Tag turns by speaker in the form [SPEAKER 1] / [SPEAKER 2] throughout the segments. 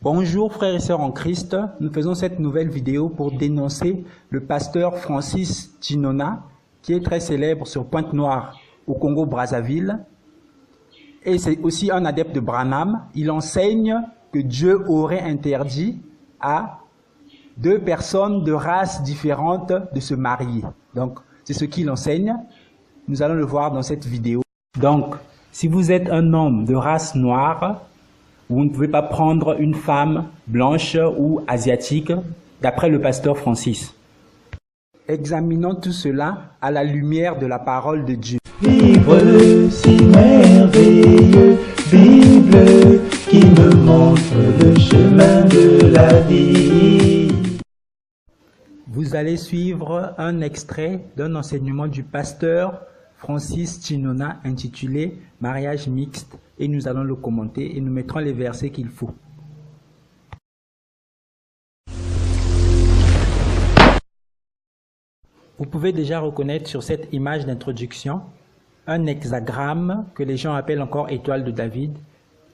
[SPEAKER 1] Bonjour frères et sœurs en Christ, nous faisons cette nouvelle vidéo pour dénoncer le pasteur Francis Tchinona, qui est très célèbre sur Pointe-Noire au Congo-Brazzaville. Et c'est aussi un adepte de Branham. Il enseigne que Dieu aurait interdit à deux personnes de races différentes de se marier. Donc, c'est ce qu'il enseigne. Nous allons le voir dans cette vidéo. Donc, si vous êtes un homme de race noire, vous ne pouvez pas prendre une femme blanche ou asiatique, d'après le pasteur Francis. Examinons tout cela à la lumière de la parole de Dieu.
[SPEAKER 2] Livre si merveilleux, Bible qui me montre le chemin de la vie.
[SPEAKER 1] Vous allez suivre un extrait d'un enseignement du pasteur Francis Tchinona intitulé « Mariage mixte » et nous allons le commenter et nous mettrons les versets qu'il faut. Vous pouvez déjà reconnaître sur cette image d'introduction un hexagramme que les gens appellent encore étoile de David,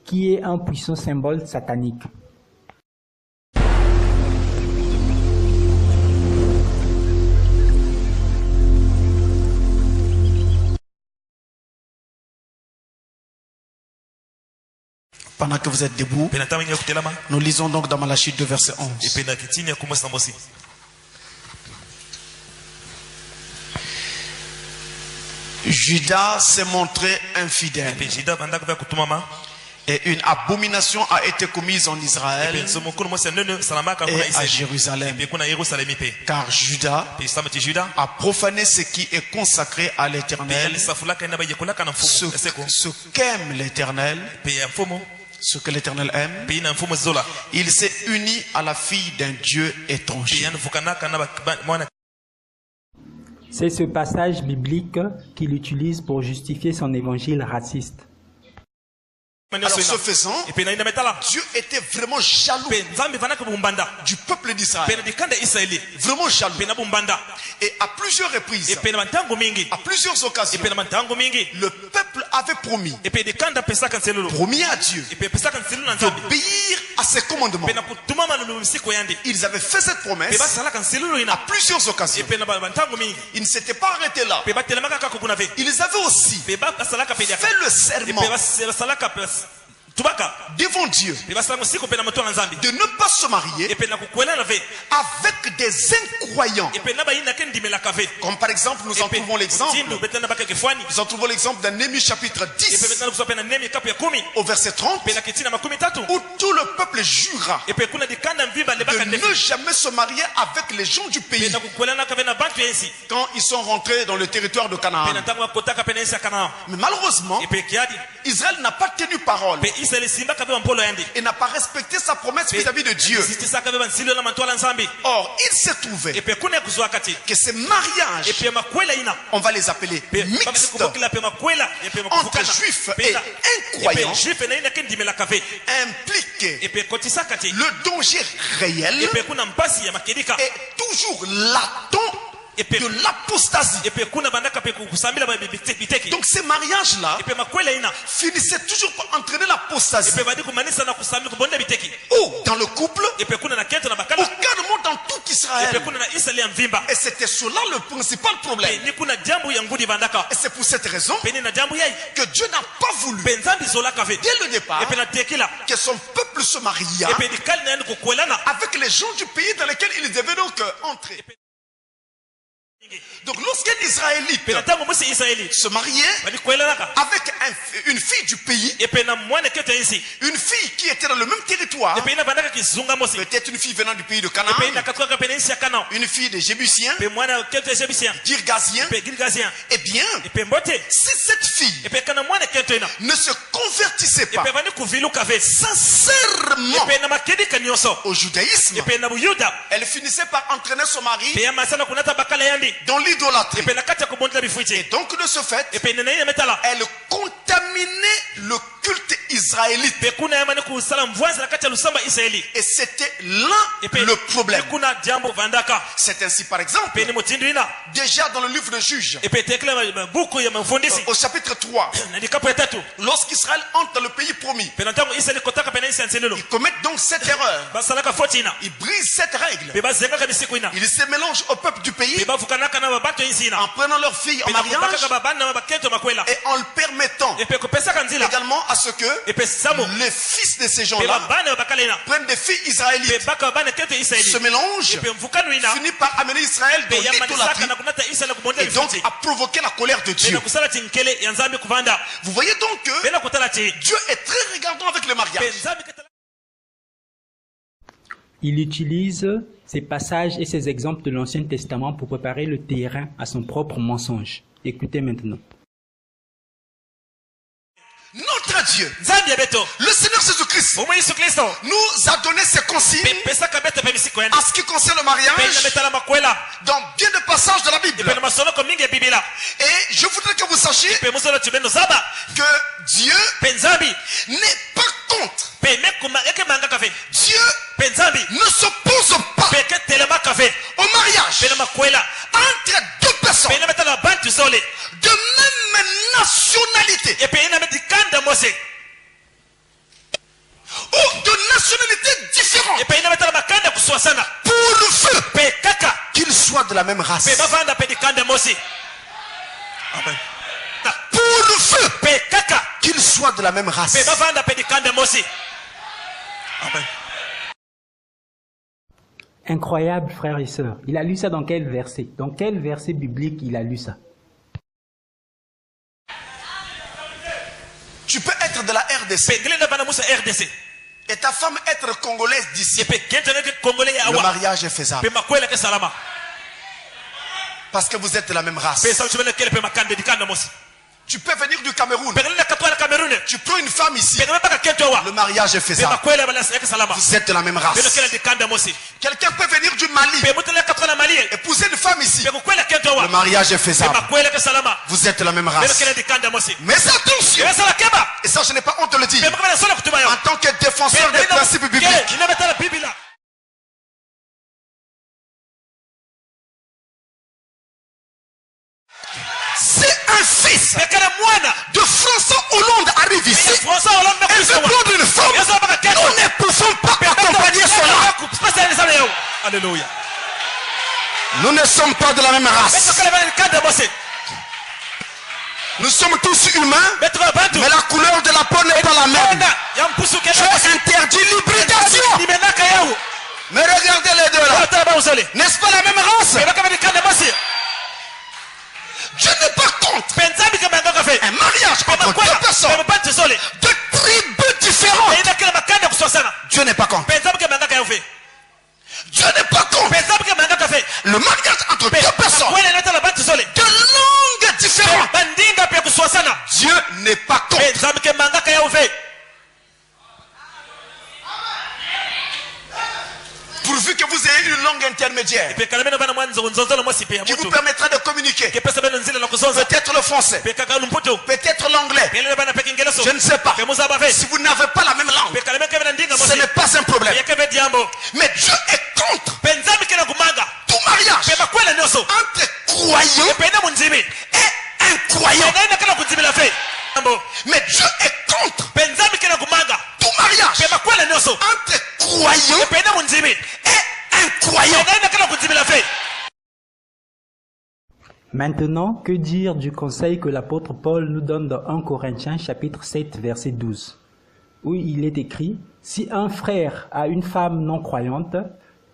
[SPEAKER 1] qui est un puissant symbole satanique.
[SPEAKER 3] Pendant que vous êtes debout, nous lisons donc dans Malachie 2, verset 11. Judas s'est montré infidèle et une abomination a été commise en Israël et à Jérusalem, car Judas a profané ce qui est consacré à l'Éternel, ce qu'aime l'Éternel, ce que l'Éternel aime. Il s'est uni à la fille d'un Dieu étranger.
[SPEAKER 1] C'est ce passage biblique qu'il utilise pour justifier son évangile raciste.
[SPEAKER 3] Alors ce faisant, Dieu était vraiment jaloux du peuple d'Israël. Vraiment jaloux. Et à plusieurs reprises, à plusieurs occasions, le peuple avait promis à Dieu d'obéir à ses commandements. Ils avaient fait cette promesse à plusieurs occasions. Ils ne s'étaient pas arrêtés là. Ils avaient aussi fait le serment devant Dieu de ne pas se marier avec des incroyants. Comme par exemple, nous en trouvons l'exemple. Nous en trouvons l'exemple dans Néhémie chapitre 10 au verset 30, où tout le peuple jura de ne jamais se marier avec les gens du pays quand ils sont rentrés dans le territoire de Canaan. Mais malheureusement, Israël n'a pas tenu parole et n'a pas respecté sa promesse vis-à-vis de Dieu. Or, il s'est trouvé que ces mariages, on va les appeler mixtes, entre juifs et incroyants, impliquent le danger réel et toujours latent de l'apostasie. Donc ces mariages-là finissaient toujours par entraîner l'apostasie. Ou dans le couple, ou carrément dans tout Israël. Et c'était cela le principal problème. Et c'est pour cette raison que Dieu n'a pas voulu, dès le départ, que son peuple se marie avec les gens du pays dans lesquels il devait donc entrer. Donc lorsqu'un Israélite se mariait avec une fille du pays, une fille qui était dans le même territoire, peut-être une fille venant du pays de Canaan, une fille des Jébusiens, Girgasiens, eh bien, si cette fille ne se convertissait pas sincèrement au judaïsme, elle finissait par entraîner son mari dans l'idolâtrie. Et donc de ce fait, elle comptait contaminer le culte israélite. Et c'était là le problème. C'est ainsi par exemple, déjà dans le livre de Juges, au chapitre 3, lorsqu'Israël entre dans le pays promis, ils commettent donc cette erreur. Ils brisent cette règle. Ils se mélangent au peuple du pays en prenant leurs filles en mariage et en le permettant également à ce que les fils de ces gens-là prennent des filles israélites, se mélangent, finit par amener Israël dans l'idolâtrie et donc à provoquer la colère de Dieu. Vous voyez donc que Dieu est très regardant avec le mariage.
[SPEAKER 1] Il utilise ces passages et ces exemples de l'Ancien Testament pour préparer le terrain à son propre mensonge. Écoutez maintenant.
[SPEAKER 3] Notre Dieu, le Seigneur Jésus-Christ, nous a donné ses consignes en ce qui concerne le mariage dans bien de passages de la Bible. Et je voudrais que vous sachiez que Dieu n'est pas contre. Dieu ne s'oppose pas au mariage entre deux personnes de même nationalité ou de nationalités différentes pourvu qu'ils soient de la même race. Amen. Pourvu qu'ils soient de la même race. Amen.
[SPEAKER 1] Incroyable, frères et sœurs. Il a lu ça dans quel verset? Dans quel verset biblique il a lu ça?
[SPEAKER 3] Tu peux être de la RDC et ta femme être congolaise d'ici. Le mariage est faisable parce que vous êtes de la même race. Tu peux venir du Cameroun. Tu prends une femme ici. Le mariage est faisable. Vous êtes de la même race. Quelqu'un peut venir du Mali. Épouser une femme ici. Le mariage est faisable. Vous êtes de la même race. Mais attention. Et ça, je n'ai pas honte de le dire. En tant que défenseur des principes bibliques. C'est un fils de François Hollande arrive ici. Elle veut prendre une femme. Nous ne pouvons pas accompagner cela. Alléluia. Nous ne sommes pas de la même race. Nous sommes tous humains, mais la couleur de la peau n'est pas la même. Je interdis l'hybridation. Mais regardez les deux là. N'est-ce pas la même race? Dieu n'est pas contre un mariage entre deux personnes de tribus différentes. Dieu n'est pas contre. Dieu n'est pas contre le mariage entre deux personnes de langues différentes. Dieu n'est pas contre. Pourvu que vous ayez une langue intermédiaire qui vous permettra de communiquer. Peut-être le français, peut-être l'anglais. Je ne sais pas. Si vous n'avez pas la même langue, ce n'est pas un problème. Mais Dieu est contre tout mariage entre croyants et incroyants. Mais Dieu est contre tout mariage entre croyants et incroyants.
[SPEAKER 1] Maintenant, que dire du conseil que l'apôtre Paul nous donne dans 1 Corinthiens chapitre 7 verset 12, où il est écrit: si un frère a une femme non croyante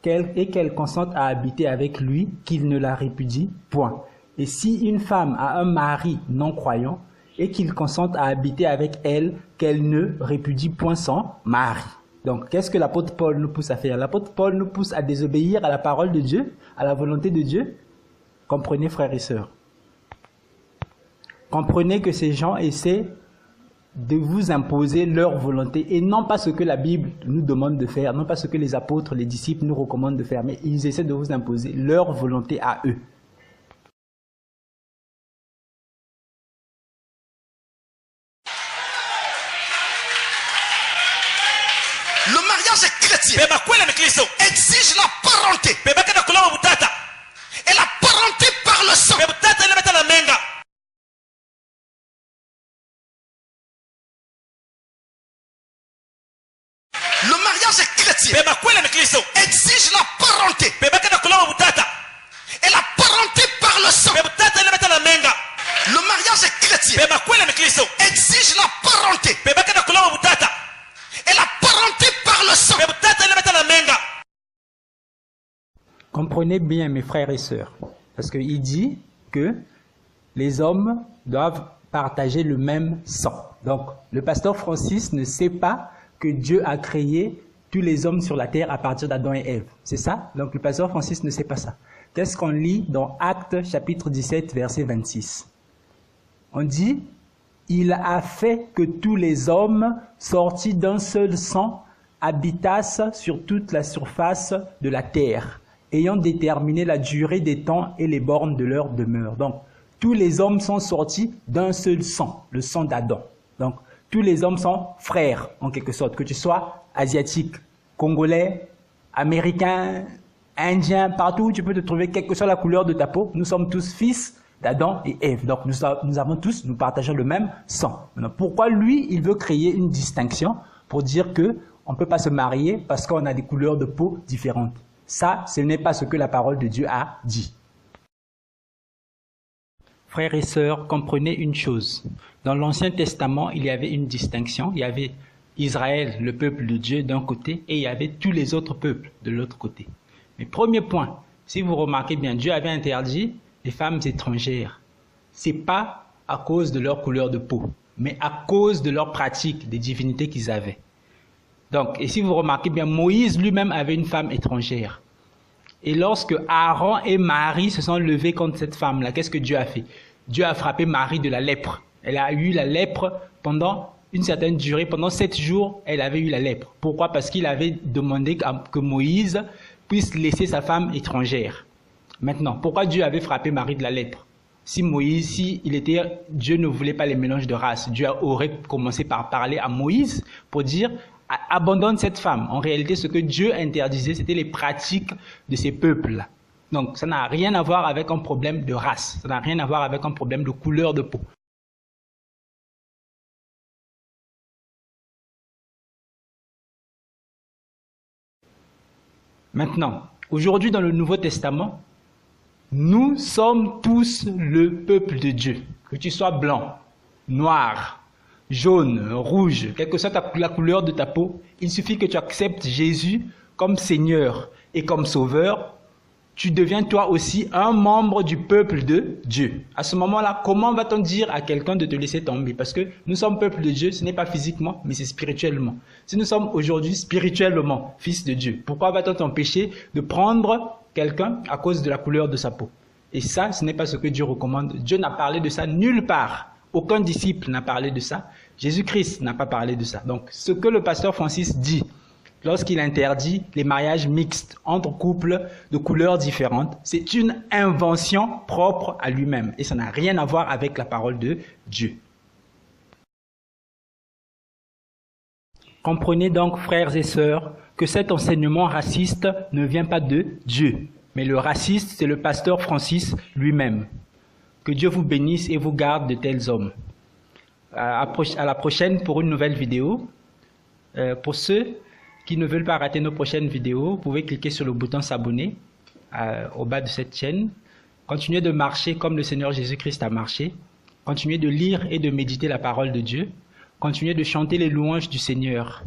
[SPEAKER 1] et qu'elle consente à habiter avec lui, qu'il ne la répudie point. Et si une femme a un mari non croyant et qu'il consente à habiter avec elle, qu'elle ne répudie point son mari. Donc, qu'est-ce que l'apôtre Paul nous pousse à faire? L'apôtre Paul nous pousse à désobéir à la parole de Dieu, à la volonté de Dieu. Comprenez, frères et sœurs. Comprenez que ces gens essaient de vous imposer leur volonté et non pas ce que la Bible nous demande de faire, non pas ce que les apôtres, les disciples nous recommandent de faire, mais ils essaient de vous imposer leur volonté à eux.
[SPEAKER 3] Le mariage chrétien exige la parenté. Et la parenté par le sang. Le mariage chrétien exige la parenté. Et la parenté par le sang. Le mariage chrétien exige la parenté. Et la parenté par le sang.
[SPEAKER 1] Comprenez bien, mes frères et sœurs, parce qu'il dit que les hommes doivent partager le même sang. Donc, le pasteur Francis ne sait pas que Dieu a créé tous les hommes sur la terre à partir d'Adam et Ève. C'est ça? Donc, le pasteur Francis ne sait pas ça. Qu'est-ce qu'on lit dans Actes chapitre 17, verset 26? On dit, « Il a fait que tous les hommes sortis d'un seul sang habitassent sur toute la surface de la terre, ayant déterminé la durée des temps et les bornes de leur demeure. » Donc, tous les hommes sont sortis d'un seul sang, le sang d'Adam. Donc, tous les hommes sont frères, en quelque sorte, que tu sois asiatique, congolais, américain, indien, partout où tu peux te trouver, quelle que soit la couleur de ta peau, nous sommes tous fils d'Adam et Ève. Donc, nous partageons le même sang. Maintenant, pourquoi lui, il veut créer une distinction pour dire que on ne peut pas se marier parce qu'on a des couleurs de peau différentes? Ça, ce n'est pas ce que la parole de Dieu a dit. Frères et sœurs, comprenez une chose. Dans l'Ancien Testament, il y avait une distinction. Il y avait Israël, le peuple de Dieu, d'un côté, et il y avait tous les autres peuples de l'autre côté. Mais premier point, si vous remarquez bien, Dieu avait interdit les femmes étrangères. Ce n'est pas à cause de leur couleur de peau, mais à cause de leur pratique des divinités qu'ils avaient. Donc, et si vous remarquez bien, Moïse lui-même avait une femme étrangère. Et lorsque Aaron et Marie se sont levés contre cette femme-là, qu'est-ce que Dieu a fait? Dieu a frappé Marie de la lèpre. Elle a eu la lèpre pendant une certaine durée. Pendant 7 jours, elle avait eu la lèpre. Pourquoi? Parce qu'il avait demandé que Moïse puisse laisser sa femme étrangère. Maintenant, pourquoi Dieu avait frappé Marie de la lèpre? Si Dieu ne voulait pas les mélanges de races, Dieu aurait commencé par parler à Moïse pour dire « abandonne cette femme ». En réalité, ce que Dieu interdisait, c'était les pratiques de ces peuples-là. Donc, ça n'a rien à voir avec un problème de race, ça n'a rien à voir avec un problème de couleur de peau. Maintenant, aujourd'hui dans le Nouveau Testament, nous sommes tous le peuple de Dieu. Que tu sois blanc, noir, jaune, rouge, quelle que soit la couleur de ta peau, il suffit que tu acceptes Jésus comme Seigneur et comme Sauveur. Tu deviens toi aussi un membre du peuple de Dieu. À ce moment-là, comment va-t-on dire à quelqu'un de te laisser tomber? Parce que nous sommes peuple de Dieu, ce n'est pas physiquement, mais c'est spirituellement. Si nous sommes aujourd'hui spirituellement fils de Dieu, pourquoi va-t-on t'empêcher de prendre quelqu'un à cause de la couleur de sa peau? Et ça, ce n'est pas ce que Dieu recommande. Dieu n'a parlé de ça nulle part. Aucun disciple n'a parlé de ça. Jésus-Christ n'a pas parlé de ça. Donc, ce que le pasteur Francis dit lorsqu'il interdit les mariages mixtes entre couples de couleurs différentes, c'est une invention propre à lui-même. Et ça n'a rien à voir avec la parole de Dieu. Comprenez donc, frères et sœurs, que cet enseignement raciste ne vient pas de Dieu. Mais le raciste, c'est le pasteur Francis lui-même. Que Dieu vous bénisse et vous garde de tels hommes. À la prochaine pour une nouvelle vidéo. Pour ceux qui ne veulent pas rater nos prochaines vidéos, vous pouvez cliquer sur le bouton s'abonner au bas de cette chaîne. Continuez de marcher comme le Seigneur Jésus-Christ a marché. Continuez de lire et de méditer la parole de Dieu. Continuez de chanter les louanges du Seigneur.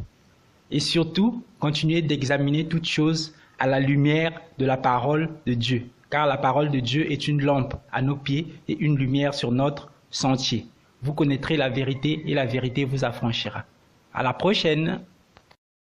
[SPEAKER 1] Et surtout, continuez d'examiner toutes choses à la lumière de la parole de Dieu. Car la parole de Dieu est une lampe à nos pieds et une lumière sur notre sentier. Vous connaîtrez la vérité et la vérité vous affranchira. À la prochaine!